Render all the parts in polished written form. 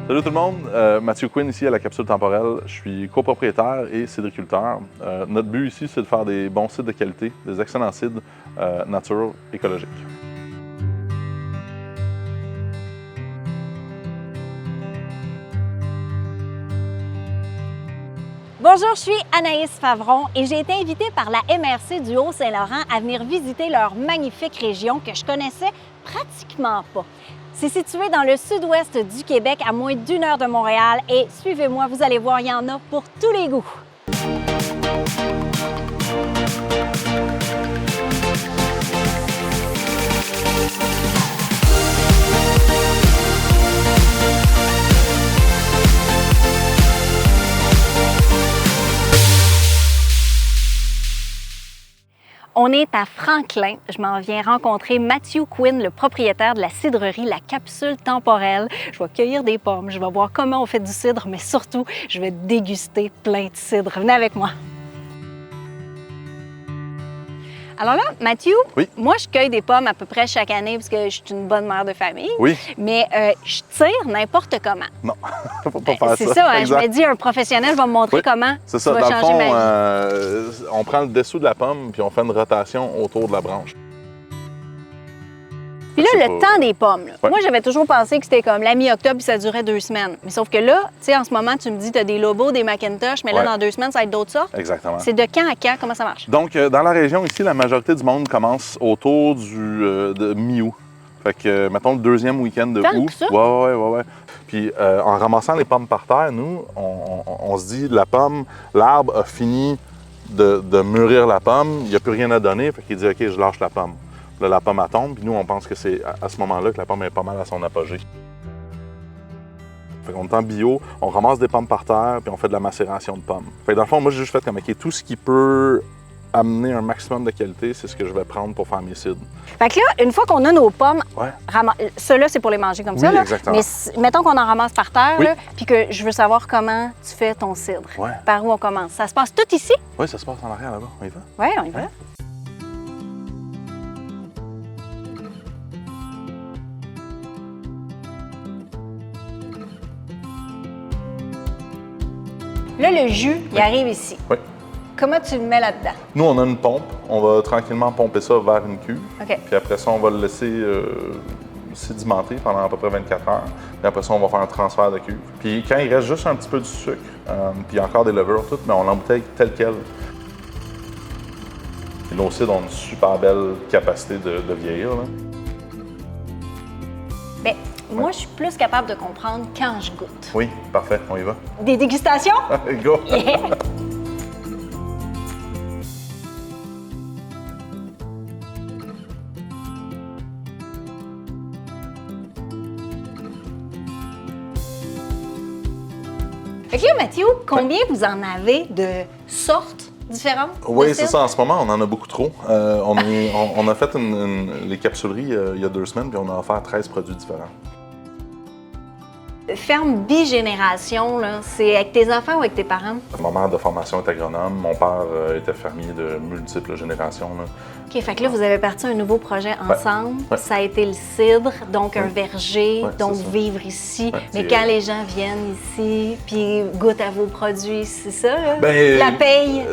Salut tout le monde, Mathieu Quinn ici à la Capsule Temporelle. Je suis copropriétaire et cidriculteur. Notre but ici, c'est de faire des bons cidres de qualité, des excellents cidres naturels, écologiques. Bonjour, je suis Anaïs Favron et j'ai été invitée par la MRC du Haut-Saint-Laurent à venir visiter leur magnifique région que je connaissais pratiquement pas. C'est situé dans le sud-ouest du Québec, à moins d'1 heure de Montréal. Et suivez-moi, vous allez voir, il y en a pour tous les goûts. On est à Franklin. Je m'en viens rencontrer Mathieu Quinn, le propriétaire de la cidrerie La Capsule Temporelle. Je vais cueillir des pommes, je vais voir comment on fait du cidre, mais surtout, je vais déguster plein de cidre. Venez avec moi. Alors là, Mathieu, Oui. Moi, je cueille des pommes à peu près chaque année parce que je suis une bonne mère de famille. Oui. Mais je tire n'importe comment. Non, faut pas faire ça. C'est ça, hein, je me dis, un professionnel va me montrer comment C'est ça, tu vas dans le changer fond, ma vie. on prend le dessous de la pomme puis on fait une rotation autour de la branche. Puis là, le temps des pommes, là. Ouais. Moi, j'avais toujours pensé que c'était comme la mi-octobre puis ça durait 2 semaines. Mais sauf que là, tu sais, en ce moment, tu me dis, tu as des Lobos, des Macintosh, mais là, Ouais. dans 2 semaines, ça va être d'autres sortes. Exactement. C'est de quand à quand? Comment ça marche? Donc, dans la région ici, la majorité du monde commence autour de mi-août. Fait que, mettons, le deuxième week-end de Tant août. que ça? Ouais. Puis, en ramassant les pommes par terre, nous, on se dit, l'arbre a fini de mûrir la pomme, il n'y a plus rien à donner. Fait qu'il dit, OK, je lâche la pomme. Là, la pomme, elle tombe, puis nous, on pense que c'est à ce moment-là que la pomme est pas mal à son apogée. Fait qu'on est en bio, on ramasse des pommes par terre, puis on fait de la macération de pommes. Fait que dans le fond, moi, j'ai juste fait comme, OK, tout ce qui peut amener un maximum de qualité, c'est ce que je vais prendre pour faire mes cidres. Fait que là, une fois qu'on a nos pommes, Ouais. ceux-là, c'est pour les manger comme Oui, ça. Là. exactement. Mais mettons qu'on en ramasse par terre, Oui. là, puis que je veux savoir comment tu fais ton cidre. Ouais. Par où on commence? Ça se passe tout ici? Oui, ça se passe en arrière là-bas. On y va? Oui, on y va. Là, le jus, il arrive ici. Oui. Comment tu le mets là-dedans? Nous, on a une pompe. On va tranquillement pomper ça vers une cuve. OK. Puis après ça, on va le laisser sédimenter pendant à peu près 24 heures. Puis après ça, on va faire un transfert de cuve. Puis quand il reste juste un petit peu du sucre, puis encore des levures, tout, mais on l'embouteille tel quel. Puis nos cidres ont une super belle capacité de vieillir. Là. Bien, moi, je suis plus capable de comprendre quand je goûte. Oui, parfait, on y va. Des dégustations? Go! Yeah! Fait que là, Mathieu, combien vous en avez de sortes différentes? Oui, de c'est cidre? ça. En ce moment, on en a beaucoup trop. On a fait les capsuleries il y a 2 semaines, puis on a offert 13 produits différents. Ferme bigénération, là, c'est avec tes enfants ou avec tes parents? Ma mère de formation est agronome. Mon père était fermier de multiples générations. Là. OK, fait que là, vous avez parti un nouveau projet ensemble. Ouais. Ça a été le cidre, donc un verger, Ouais, donc c'est ça. vivre ici. Ouais, Mais c'est- quand les gens viennent ici, puis goûtent à vos produits, c'est ça, là? Ben, La paye.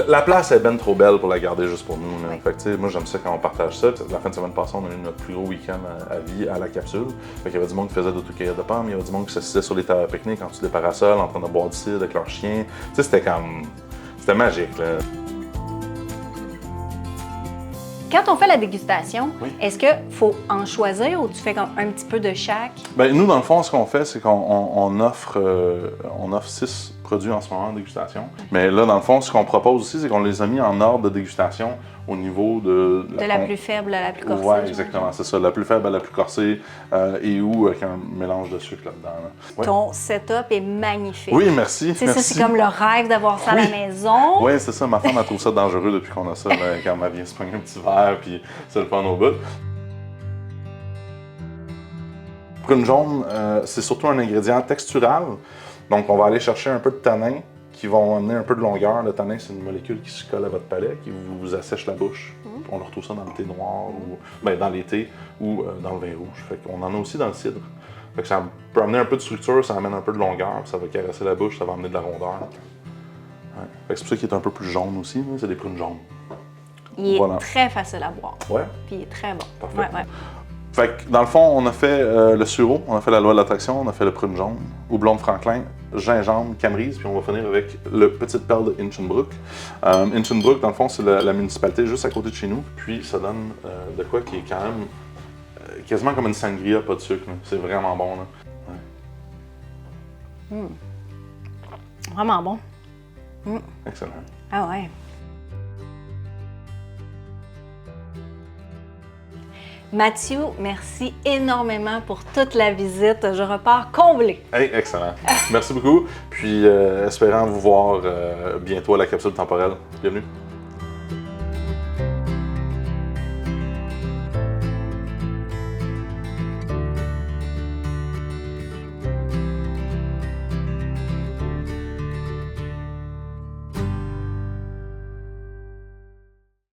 La place est ben trop belle pour la garder juste pour nous. Là. Fait que, tu sais, moi, j'aime ça quand on partage ça. La fin de semaine passée, on a eu notre plus gros week-end à vie à la capsule. Fait qu'il y avait du monde qui faisait d'autocueillette de pommes, il y avait du monde qui s'assisait sur les tables à pique-nique en dessous des parasols, en train de boire du cidre avec leur chien. Tu sais, c'était comme... C'était magique, là. Quand on fait la dégustation, Oui. est-ce qu'il faut en choisir ou tu fais comme un petit peu de chaque? Ben, nous, dans le fond, ce qu'on fait, c'est qu'on offre 6 produits en ce moment en dégustation. Mais là, dans le fond, ce qu'on propose aussi, c'est qu'on les a mis en ordre de dégustation au niveau de... De la plus faible à la plus corsée? Oui, j'imagine. exactement, c'est ça. La plus faible à la plus corsée et ou avec un mélange de sucre là-dedans. Là. Ouais. Ton setup est magnifique. Oui, merci. Tu sais, ça, merci. c'est comme le rêve d'avoir ça à la Oui. maison. Oui, c'est ça. Ma femme, elle trouve ça dangereux depuis qu'on a ça, là, quand elle vient se prendre un petit verre, puis c'est le fun au bout. Prune jaune, c'est surtout un ingrédient textural. Donc, on va aller chercher un peu de tanin qui vont amener un peu de longueur. Le tanin, c'est une molécule qui se colle à votre palais, qui vous assèche la bouche. On retrouve ça dans le thé noir, ou ben, dans les thés, ou dans le vin rouge. Fait qu'on en a aussi dans le cidre. Fait que ça peut amener un peu de structure, ça amène un peu de longueur, puis ça va caresser la bouche, ça va amener de la rondeur. Ouais. Fait que c'est pour ça qu'il est un peu plus jaune aussi, là. C'est des prunes jaunes. Il est Voilà. très facile à boire. Ouais. Puis il est très bon. Parfait. Ouais, ouais. Fait que dans le fond, on a fait le sureau, on a fait la loi de l'attraction, on a fait le prune jaune, houblon de Franklin, gingembre, camerise, puis on va finir avec le petite perle de Hinchinbrook. Hinchinbrook, dans le fond, c'est la municipalité juste à côté de chez nous, puis ça donne de quoi qui est quand même quasiment comme une sangria, pas de sucre. Là. C'est vraiment bon. Là. Ouais. Vraiment bon. Excellent. Ah ouais. Mathieu, merci énormément pour toute la visite. Je repars comblée. Hey, excellent. Merci beaucoup. Puis espérant vous voir bientôt à la capsule temporelle. Bienvenue.